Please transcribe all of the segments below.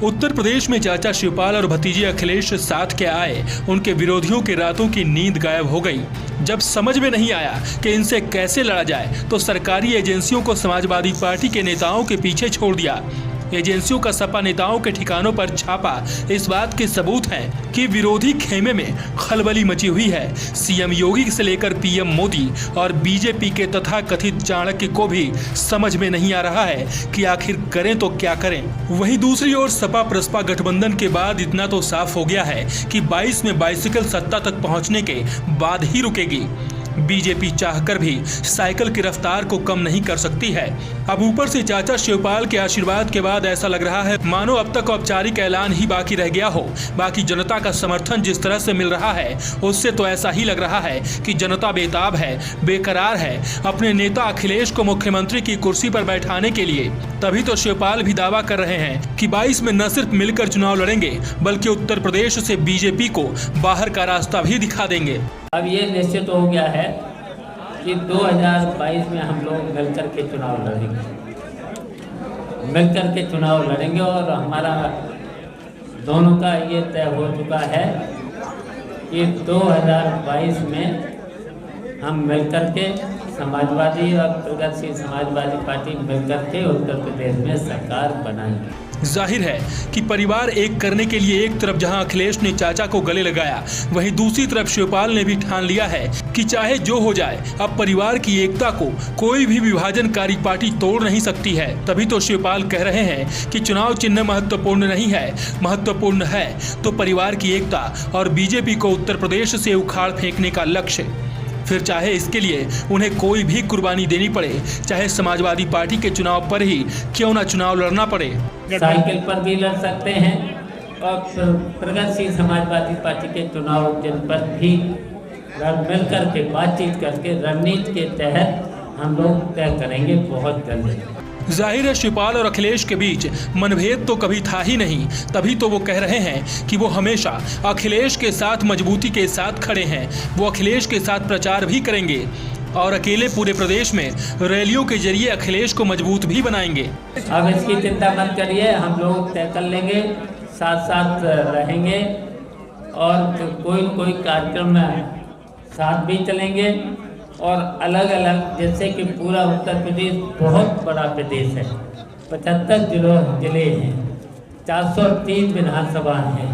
उत्तर प्रदेश में चाचा शिवपाल और भतीजे अखिलेश साथ के आए, उनके विरोधियों के रातों की नींद गायब हो गई। जब समझ में नहीं आया कि इनसे कैसे लड़ा जाए तो सरकारी एजेंसियों को समाजवादी पार्टी के नेताओं के पीछे छोड़ दिया। एजेंसियों का सपा नेताओं के ठिकानों पर छापा इस बात के सबूत हैं कि विरोधी खेमे में खलबली मची हुई है। सीएम योगी से लेकर पीएम मोदी और बीजेपी के तथाकथित चाणक्य को भी समझ में नहीं आ रहा है कि आखिर करें तो क्या करें। वहीं दूसरी ओर सपा प्रसपा गठबंधन के बाद इतना तो साफ हो गया है कि 22 में बाइसिकल सत्ता तक पहुंचने के बाद ही रुकेगी। बीजेपी चाहकर भी साइकिल की रफ्तार को कम नहीं कर सकती है। अब ऊपर से चाचा शिवपाल के आशीर्वाद के बाद ऐसा लग रहा है मानो अब तक औपचारिक ऐलान ही बाकी रह गया हो। बाकी जनता का समर्थन जिस तरह से मिल रहा है उससे तो ऐसा ही लग रहा है कि जनता बेताब है, बेकरार है अपने नेता अखिलेश को मुख्यमंत्री की कुर्सी पर बैठाने के लिए। तभी तो शिवपाल भी दावा कर रहे हैं कि 22 में न सिर्फ मिलकर चुनाव लड़ेंगे बल्कि उत्तर प्रदेश से बीजेपी को बाहर का रास्ता भी दिखा देंगे। अब ये निश्चित हो गया है कि 2022 में हम लोग मिलकर के चुनाव लड़ेंगे, और हमारा दोनों का ये तय हो चुका है कि 2022 में हम मिलकर के समाजवादी और प्रगतिशील समाजवादी पार्टी मिलकर के उत्तर प्रदेश में सरकार बनाएंगे। जाहिर है कि परिवार एक करने के लिए एक तरफ जहां अखिलेश ने चाचा को गले लगाया, वहीं दूसरी तरफ शिवपाल ने भी ठान लिया है कि चाहे जो हो जाए अब परिवार की एकता को कोई भी विभाजनकारी पार्टी तोड़ नहीं सकती है। तभी तो शिवपाल कह रहे हैं कि चुनाव चिन्ह महत्वपूर्ण नहीं है, महत्वपूर्ण है तो परिवार की एकता और बीजेपी को उत्तर प्रदेश से उखाड़ फेंकने का लक्ष्य। फिर चाहे इसके लिए उन्हें कोई भी कुर्बानी देनी पड़े, चाहे समाजवादी पार्टी के चुनाव पर ही क्यों ना चुनाव लड़ना पड़े। साइकिल पर भी लड़ सकते हैं और प्रगतिशील समाजवादी पार्टी के चुनाव जिन पर भी मिल करके बातचीत करके रणनीति के तहत हम लोग तय करेंगे बहुत जल्द। जाहिर है शिवपाल और अखिलेश के बीच मनभेद तो कभी था ही नहीं, तभी तो वो कह रहे हैं कि वो हमेशा अखिलेश के साथ मजबूती के साथ खड़े हैं। वो अखिलेश के साथ प्रचार भी करेंगे और अकेले पूरे प्रदेश में रैलियों के जरिए अखिलेश को मजबूत भी बनाएंगे। अब इसकी चिंता मत करिए, हम लोग तय कर लेंगे, साथ साथ रहेंगे और कोई कार्यक्रम में साथ भी चलेंगे और अलग अलग, जैसे कि पूरा उत्तर प्रदेश बहुत बड़ा प्रदेश है, 75 जिले हैं, 430 विधानसभा हैं,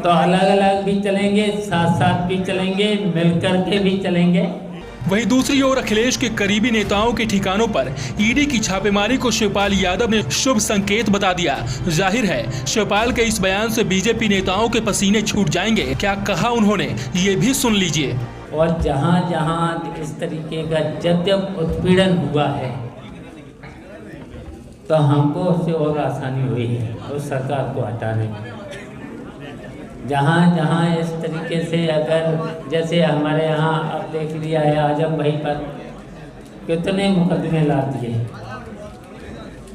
तो अलग अलग भी चलेंगे, साथ साथ भी चलेंगे, मिलकर के भी चलेंगे। वहीं दूसरी ओर अखिलेश के करीबी नेताओं के ठिकानों पर ईडी की छापेमारी को शिवपाल यादव ने शुभ संकेत बता दिया। जाहिर है शिवपाल के इस बयान से बीजेपी नेताओं के पसीने छूट जाएंगे। क्या कहा उन्होंने, ये भी सुन लीजिए। और जहाँ जहाँ इस तरीके का जब उत्पीड़न हुआ है तो हमको उससे और आसानी हुई है उस सरकार को हटाने में। जहाँ जहाँ इस तरीके से अगर जैसे हमारे यहाँ अब देख लिया है आजम भाई पर कितने मुकदमे ला दिए,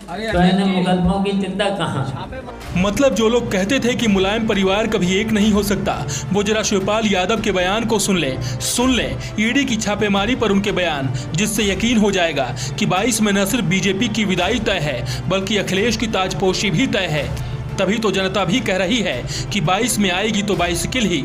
तो इन मुकदमों की चिंता कहाँ। मतलब जो लोग कहते थे कि मुलायम परिवार कभी एक नहीं हो सकता, वो जरा शिवपाल यादव के बयान को सुन ले ईडी की छापेमारी पर उनके बयान, जिससे यकीन हो जाएगा कि 22 में न सिर्फ बीजेपी की विदाई तय है बल्कि अखिलेश की ताजपोशी भी तय है। तभी तो जनता भी कह रही है कि 22 में आएगी तो बाइसिकल ही।